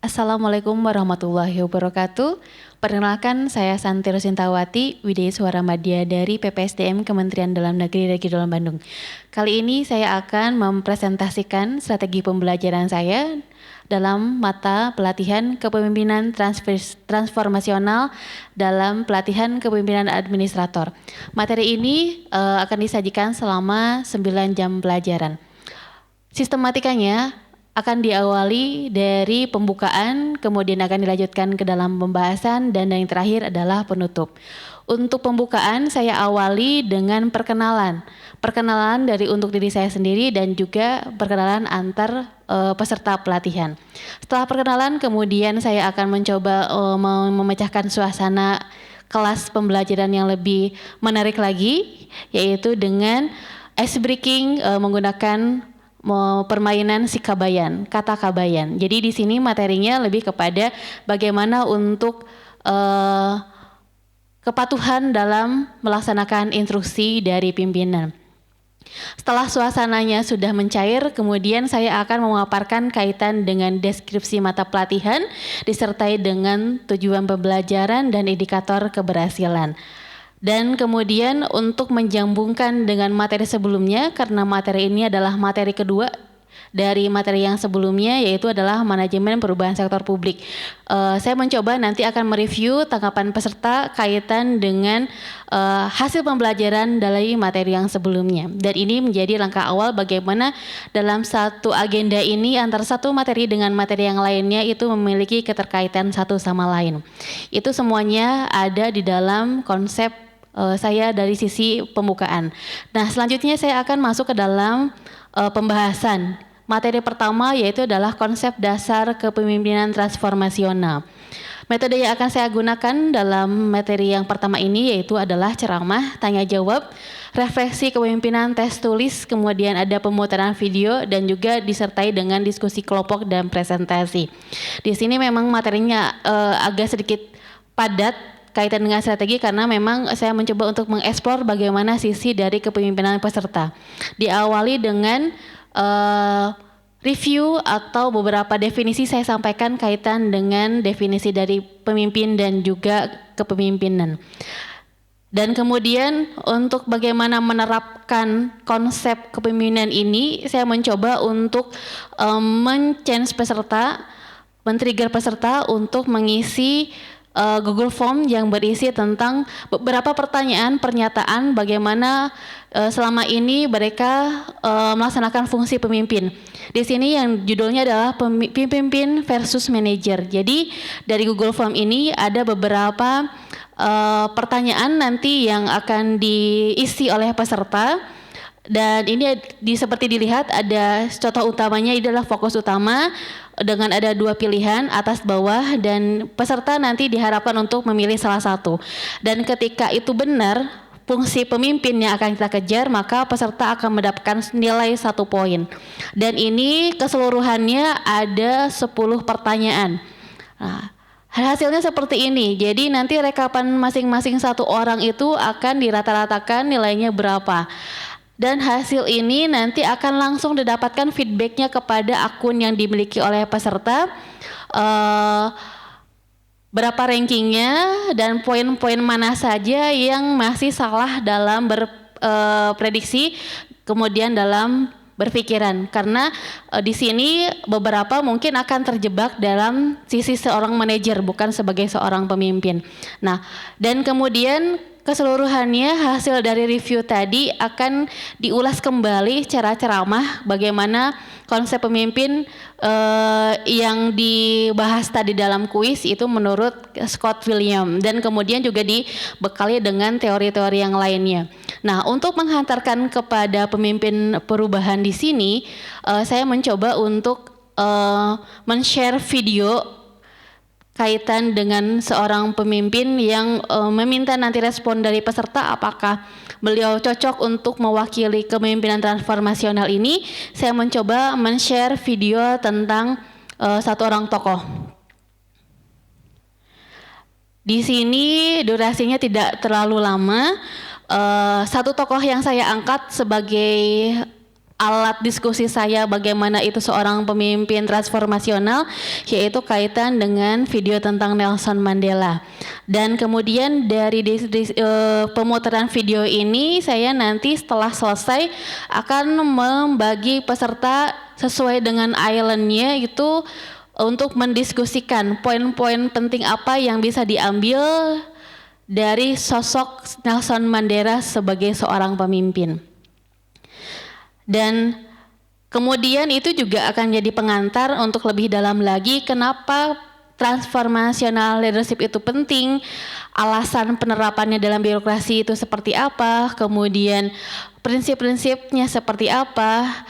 Assalamualaikum warahmatullahi wabarakatuh. Perkenalkan, saya Santi Rosintawati, Widya Suara Madya dari PPSDM Kementerian Dalam Negeri Regi Dolan Bandung. Kali ini saya akan mempresentasikan strategi pembelajaran saya dalam mata pelatihan kepemimpinan transformasional dalam pelatihan kepemimpinan administrator. Materi ini akan disajikan selama 9 jam pelajaran. Sistematikanya akan diawali dari pembukaan, kemudian akan dilanjutkan ke dalam pembahasan, dan yang terakhir adalah penutup. Untuk pembukaan saya awali dengan perkenalan untuk diri saya sendiri dan juga perkenalan antar peserta pelatihan. Setelah perkenalan, kemudian saya akan mencoba memecahkan suasana kelas pembelajaran yang lebih menarik lagi, yaitu dengan ice breaking menggunakan permainan si kabayan, kata kabayan. Jadi di sini materinya lebih kepada bagaimana untuk kepatuhan dalam melaksanakan instruksi dari pimpinan. Setelah suasananya sudah mencair, kemudian saya akan memaparkan kaitan dengan deskripsi mata pelatihan disertai dengan tujuan pembelajaran dan indikator keberhasilan. Dan kemudian untuk menjambungkan dengan materi sebelumnya, karena materi ini adalah materi kedua dari materi yang sebelumnya, yaitu adalah manajemen perubahan sektor publik. Saya mencoba nanti akan mereview tanggapan peserta kaitan dengan hasil pembelajaran dari materi yang sebelumnya. Dan ini menjadi langkah awal bagaimana dalam satu agenda ini antara satu materi dengan materi yang lainnya itu memiliki keterkaitan satu sama lain. Itu semuanya ada di dalam konsep saya dari sisi pembukaan. Nah, selanjutnya saya akan masuk ke dalam pembahasan. Materi pertama yaitu adalah konsep dasar kepemimpinan transformasional. Metode yang akan saya gunakan dalam materi yang pertama ini yaitu adalah ceramah, tanya jawab, refleksi kepemimpinan, tes tulis, kemudian ada pemutaran video dan juga disertai dengan diskusi kelompok dan presentasi. Di sini memang materinya agak sedikit padat kaitan dengan strategi karena memang saya mencoba untuk mengeksplor bagaimana sisi dari kepemimpinan peserta. Diawali dengan review atau beberapa definisi saya sampaikan kaitan dengan definisi dari pemimpin dan juga kepemimpinan. Dan kemudian untuk bagaimana menerapkan konsep kepemimpinan ini, saya mencoba untuk men-change peserta, men-trigger peserta untuk mengisi Google Form yang berisi tentang beberapa pertanyaan, pernyataan bagaimana selama ini mereka melaksanakan fungsi pemimpin. Di sini yang judulnya adalah pemimpin versus manajer. Jadi dari Google Form ini ada beberapa pertanyaan nanti yang akan diisi oleh peserta. Dan ini seperti dilihat ada contoh utamanya, ini adalah fokus utama dengan ada 2 pilihan atas bawah dan peserta nanti diharapkan untuk memilih salah satu. Dan ketika itu benar fungsi pemimpin yang akan kita kejar, maka peserta akan mendapatkan nilai 1 poin. Dan ini keseluruhannya ada 10 pertanyaan. Nah, hasilnya seperti ini. Jadi nanti rekapan masing-masing satu orang itu akan dirata-ratakan nilainya berapa. Dan hasil ini nanti akan langsung didapatkan feedbacknya kepada akun yang dimiliki oleh peserta, berapa rankingnya dan poin-poin mana saja yang masih salah dalam berprediksi, kemudian dalam berpikiran. Karena di sini beberapa mungkin akan terjebak dalam sisi seorang manajer bukan sebagai seorang pemimpin. Nah, dan kemudian keseluruhannya hasil dari review tadi akan diulas kembali cara ceramah bagaimana konsep pemimpin yang dibahas tadi dalam kuis itu menurut Scott William, dan kemudian juga dibekali dengan teori-teori yang lainnya. Nah, untuk menghantarkan kepada pemimpin perubahan di sini, saya mencoba untuk men-share video kaitan dengan seorang pemimpin yang meminta nanti respon dari peserta apakah beliau cocok untuk mewakili kepemimpinan transformasional ini. Saya mencoba men-share video tentang satu orang tokoh. Di sini durasinya tidak terlalu lama. Satu tokoh yang saya angkat sebagai alat diskusi saya bagaimana itu seorang pemimpin transformasional, yaitu kaitan dengan video tentang Nelson Mandela. Dan kemudian dari pemutaran video ini, saya nanti setelah selesai akan membagi peserta sesuai dengan islandnya itu untuk mendiskusikan poin-poin penting apa yang bisa diambil dari sosok Nelson Mandela sebagai seorang pemimpin. Dan kemudian itu juga akan jadi pengantar untuk lebih dalam lagi kenapa transformational leadership itu penting, alasan penerapannya dalam birokrasi itu seperti apa, kemudian prinsip-prinsipnya seperti apa,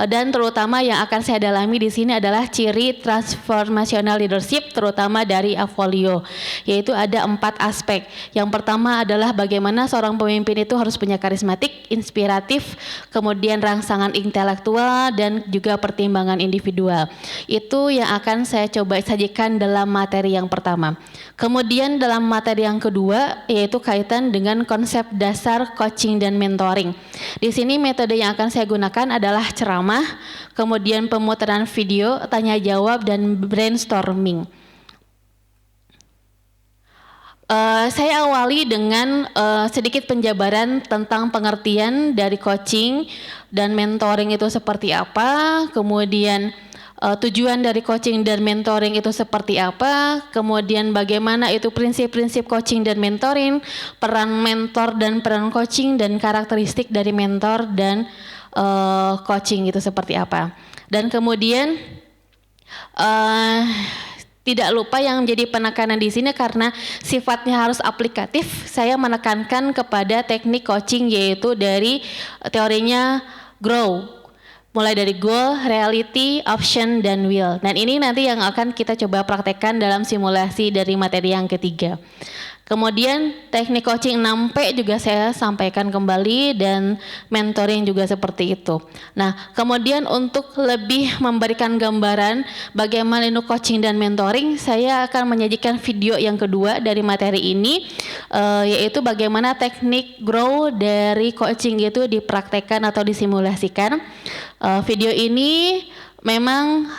dan terutama yang akan saya dalami di sini adalah ciri transformational leadership terutama dari Avolio, yaitu ada 4 aspek. Yang pertama adalah bagaimana seorang pemimpin itu harus punya karismatik, inspiratif, kemudian rangsangan intelektual dan juga pertimbangan individual. Itu yang akan saya coba sajikan dalam materi yang pertama. Kemudian dalam materi yang kedua yaitu kaitan dengan konsep dasar coaching dan mentoring. Di sini metode yang akan saya gunakan adalah ceramah, kemudian pemutaran video, tanya jawab, dan brainstorming. Saya awali dengan sedikit penjabaran tentang pengertian dari coaching dan mentoring itu seperti apa, kemudian tujuan dari coaching dan mentoring itu seperti apa, kemudian bagaimana itu prinsip-prinsip coaching dan mentoring, peran mentor dan peran coaching, dan karakteristik dari mentor dan coaching itu seperti apa. Dan kemudian tidak lupa yang menjadi penekanan di sini karena sifatnya harus aplikatif, saya menekankan kepada teknik coaching yaitu dari teorinya GROW. Mulai dari goal, reality, option, dan will. Dan ini nanti yang akan kita coba praktekkan dalam simulasi dari materi yang ketiga. Kemudian teknik coaching 6P juga saya sampaikan kembali dan mentoring juga seperti itu. Nah, kemudian untuk lebih memberikan gambaran bagaimana itu coaching dan mentoring, saya akan menyajikan video yang kedua dari materi ini, yaitu bagaimana teknik grow dari coaching itu dipraktekkan atau disimulasikan. Video ini memang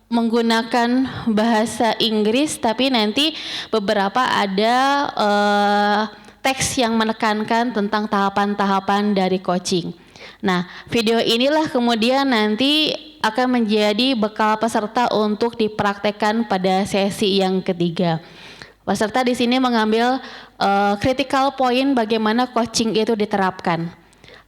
menggunakan bahasa Inggris, tapi nanti beberapa ada teks yang menekankan tentang tahapan-tahapan dari coaching. Nah, video inilah kemudian nanti akan menjadi bekal peserta untuk dipraktekkan pada sesi yang ketiga. Peserta di sini mengambil critical point bagaimana coaching itu diterapkan.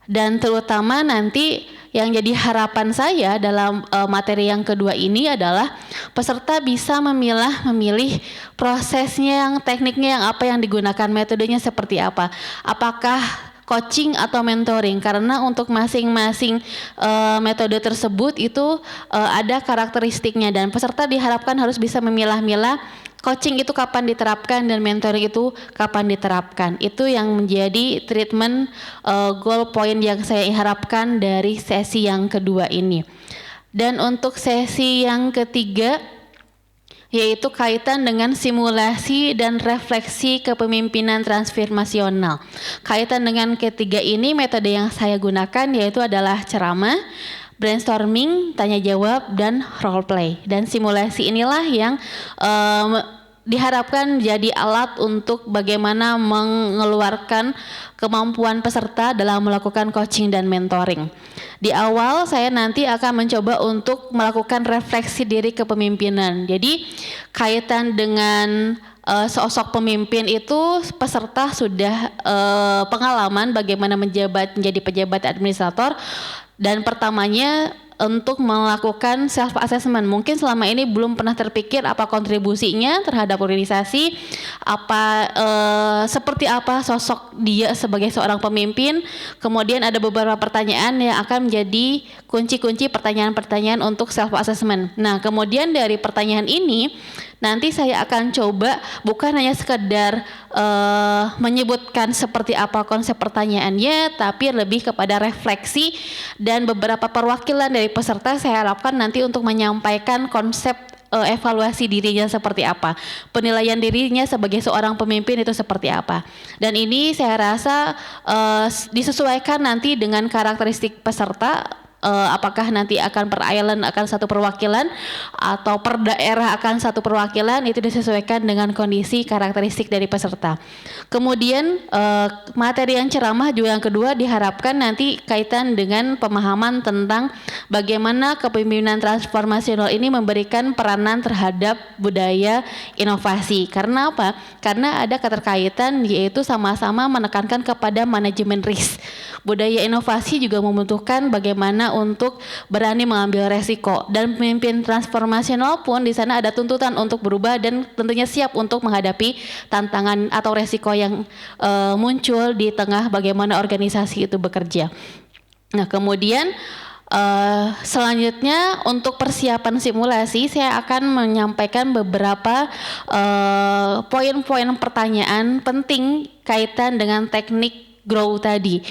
Dan terutama nanti yang jadi harapan saya dalam materi yang kedua ini adalah peserta bisa memilih prosesnya, yang tekniknya, yang apa yang digunakan, metodenya seperti apa. Apakah coaching atau mentoring, karena untuk masing-masing metode tersebut itu ada karakteristiknya dan peserta diharapkan harus bisa memilah-milah coaching itu kapan diterapkan dan mentoring itu kapan diterapkan. Itu yang menjadi treatment goal point yang saya harapkan dari sesi yang kedua ini. Dan untuk sesi yang ketiga yaitu kaitan dengan simulasi dan refleksi kepemimpinan transformasional. Kaitan dengan ketiga ini metode yang saya gunakan yaitu adalah ceramah, brainstorming, tanya jawab, dan role play. Dan simulasi inilah yang diharapkan jadi alat untuk bagaimana mengeluarkan kemampuan peserta dalam melakukan coaching dan mentoring. Di awal saya nanti akan mencoba untuk melakukan refleksi diri kepemimpinan. Jadi kaitan dengan sosok pemimpin itu peserta sudah pengalaman bagaimana menjadi pejabat administrator, dan pertamanya untuk melakukan self assessment. Mungkin selama ini belum pernah terpikir apa kontribusinya terhadap organisasi, seperti apa sosok dia sebagai seorang pemimpin. Kemudian ada beberapa pertanyaan yang akan menjadi kunci-kunci pertanyaan-pertanyaan untuk self assessment. Nah, kemudian dari pertanyaan ini nanti saya akan coba bukan hanya sekedar menyebutkan seperti apa konsep pertanyaannya, tapi lebih kepada refleksi dan beberapa perwakilan dari peserta saya harapkan nanti untuk menyampaikan konsep evaluasi dirinya seperti apa, penilaian dirinya sebagai seorang pemimpin itu seperti apa. Dan ini saya rasa disesuaikan nanti dengan karakteristik peserta. Apakah nanti akan per island akan satu perwakilan atau per daerah akan satu perwakilan, itu disesuaikan dengan kondisi karakteristik dari peserta. Kemudian materi yang ceramah juga yang kedua diharapkan nanti kaitan dengan pemahaman tentang bagaimana kepemimpinan transformasional ini memberikan peranan terhadap budaya inovasi. Karena apa? Karena ada keterkaitan, yaitu sama-sama menekankan kepada manajemen risk. Budaya inovasi juga membutuhkan bagaimana untuk berani mengambil resiko, dan pemimpin transformasional pun di sana ada tuntutan untuk berubah dan tentunya siap untuk menghadapi tantangan atau resiko yang muncul di tengah bagaimana organisasi itu bekerja. Nah, kemudian selanjutnya untuk persiapan simulasi saya akan menyampaikan beberapa poin-poin pertanyaan penting kaitan dengan teknik grow tadi.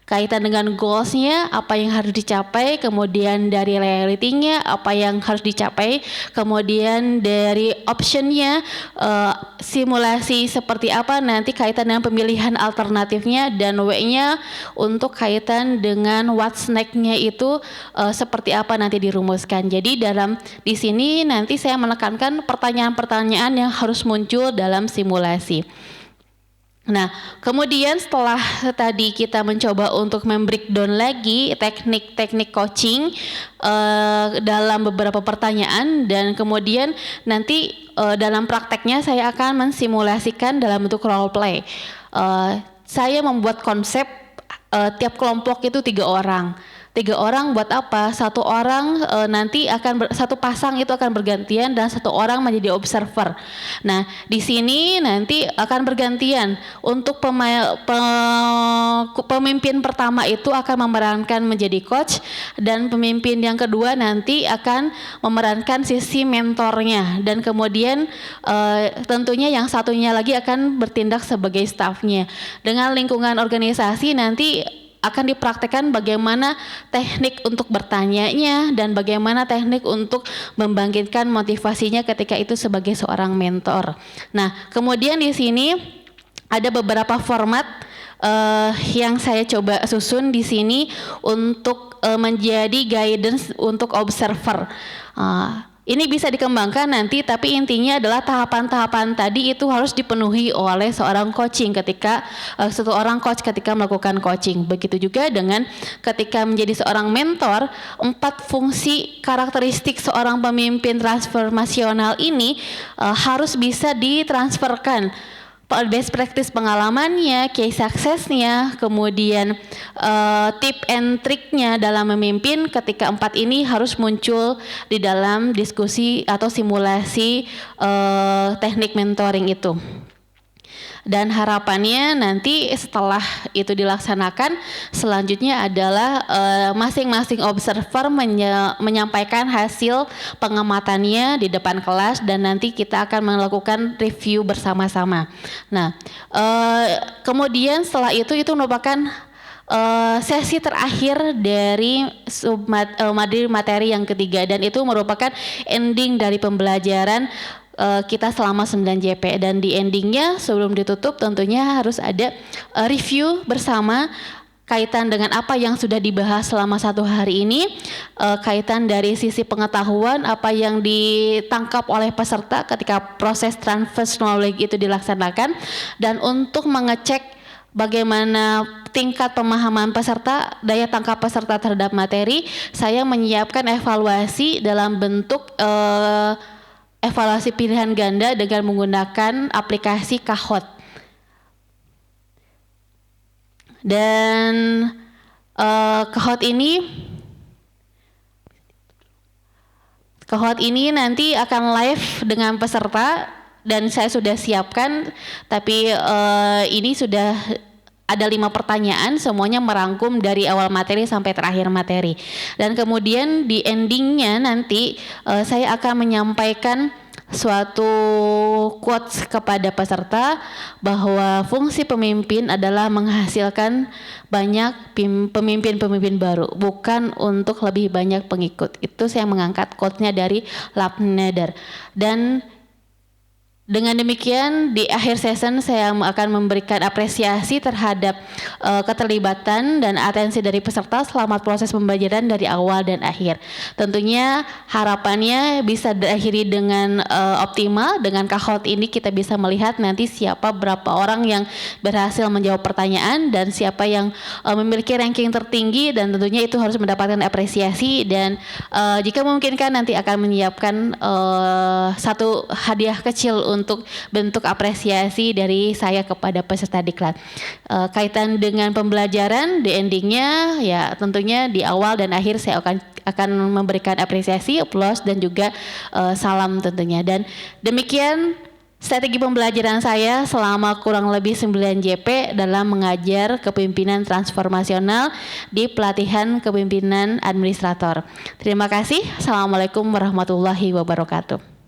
Kaitan dengan goals-nya, apa yang harus dicapai, kemudian dari reality-nya, apa yang harus dicapai, kemudian dari option-nya, simulasi seperti apa nanti kaitan dengan pemilihan alternatifnya, dan W-nya untuk kaitan dengan what's next-nya itu seperti apa nanti dirumuskan. Jadi di sini nanti saya menekankan pertanyaan-pertanyaan yang harus muncul dalam simulasi. Nah, kemudian setelah tadi kita mencoba untuk membreakdown lagi teknik-teknik coaching dalam beberapa pertanyaan, dan kemudian nanti dalam prakteknya saya akan mensimulasikan dalam bentuk role play. Saya membuat konsep tiap kelompok itu 3 orang. 3 orang buat apa? 1 orang nanti akan satu pasang itu akan bergantian dan 1 orang menjadi observer. Nah, di sini nanti akan bergantian. Untuk pemimpin pertama itu akan memerankan menjadi coach, dan pemimpin yang kedua nanti akan memerankan sisi mentornya, dan kemudian tentunya yang satunya lagi akan bertindak sebagai staffnya. Dengan lingkungan organisasi nanti akan dipraktekkan bagaimana teknik untuk bertanyanya dan bagaimana teknik untuk membangkitkan motivasinya ketika itu sebagai seorang mentor. Nah, kemudian di sini ada beberapa format yang saya coba susun di sini untuk menjadi guidance untuk observer. Ini bisa dikembangkan nanti, tapi intinya adalah tahapan-tahapan tadi itu harus dipenuhi oleh seorang coaching ketika ketika melakukan coaching. Begitu juga dengan ketika menjadi seorang mentor, 4 fungsi karakteristik seorang pemimpin transformasional ini harus bisa ditransferkan. Best practice pengalamannya, case success-nya, kemudian tip and trick-nya dalam memimpin, ketika 4 ini harus muncul di dalam diskusi atau simulasi teknik mentoring itu. Dan harapannya nanti setelah itu dilaksanakan, selanjutnya adalah masing-masing observer menyampaikan hasil pengamatannya di depan kelas, dan nanti kita akan melakukan review bersama-sama. Nah, kemudian setelah itu merupakan sesi terakhir dari materi yang ketiga, dan itu merupakan ending dari pembelajaran kita selama 9 JP. Dan di endingnya sebelum ditutup tentunya harus ada review bersama kaitan dengan apa yang sudah dibahas selama 1 hari ini, kaitan dari sisi pengetahuan apa yang ditangkap oleh peserta ketika proses transfer knowledge itu dilaksanakan, dan untuk mengecek bagaimana tingkat pemahaman peserta, daya tangkap peserta terhadap materi, saya menyiapkan evaluasi dalam bentuk evaluasi pilihan ganda dengan menggunakan aplikasi Kahoot. Dan Kahoot ini nanti akan live dengan peserta, dan saya sudah siapkan, tapi ini sudah ada 5 pertanyaan, semuanya merangkum dari awal materi sampai terakhir materi. Dan kemudian di endingnya nanti saya akan menyampaikan suatu quotes kepada peserta bahwa fungsi pemimpin adalah menghasilkan banyak pemimpin-pemimpin baru, bukan untuk lebih banyak pengikut. Itu saya mengangkat quotes-nya dari Lapneder. Dan dengan demikian di akhir session saya akan memberikan apresiasi terhadap keterlibatan dan atensi dari peserta selama proses pembelajaran dari awal dan akhir. Tentunya harapannya bisa diakhiri dengan optimal. Dengan kahot ini kita bisa melihat nanti siapa berapa orang yang berhasil menjawab pertanyaan dan siapa yang memiliki ranking tertinggi, dan tentunya itu harus mendapatkan apresiasi. Dan jika memungkinkan nanti akan menyiapkan satu hadiah kecil untuk bentuk apresiasi dari saya kepada peserta diklat. Kaitan dengan pembelajaran di endingnya ya tentunya di awal dan akhir saya akan memberikan apresiasi, applause dan juga salam tentunya. Dan demikian strategi pembelajaran saya selama kurang lebih 9 JP dalam mengajar kepemimpinan transformasional di pelatihan kepemimpinan administrator. Terima kasih. Assalamualaikum warahmatullahi wabarakatuh.